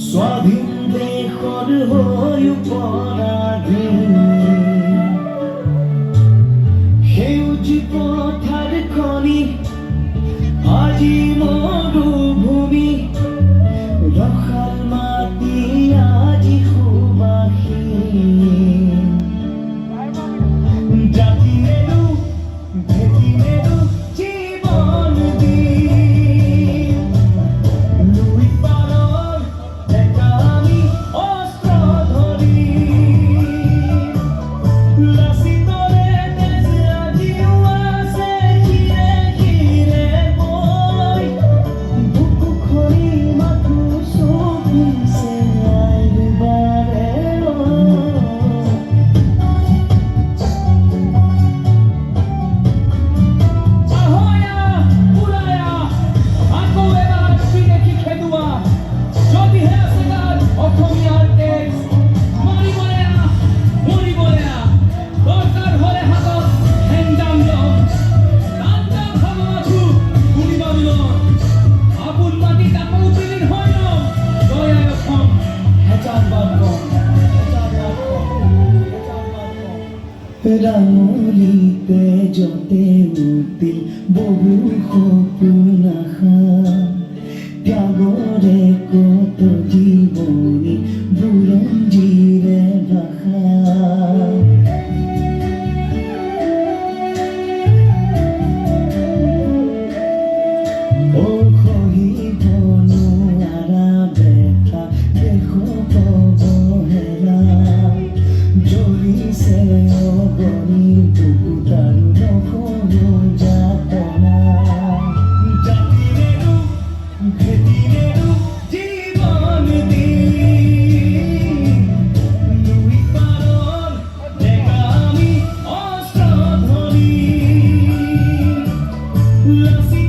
স্বাধীন দেশৰ হৈ পৰাধীন সেউজ পথাৰ খনি আজি মৰুভূমি ৰসাল মাটি আজি সুবাসীন জাতি নেৰু ভেটি নেৰু জীৱন দিন লুই পাৰৰ ডেকা আমি অস্ত্ৰ ধৰি লাচিতৰে তেজ আজিও আছে শিৰে শিৰে বৈ বুকু খৰি মাথো চপিছে আইবাৰে ৰাঙলিতে যতে উঠিল বহু সপোন আশা ত্যাগৰে কত জীৱনী বুৰঞ্জীৰে ভাষা সহিব নোৱাৰা ব্যথা দেশ অৱহেলা জ্বলিছে অগণি বুকুত আৰু নকৰো যাতনা জাতি নেৰু ভেটি নেৰু জীৱন দিন লুই পাৰৰ ডেকা আমি অস্ত্ৰ ধৰি লাচি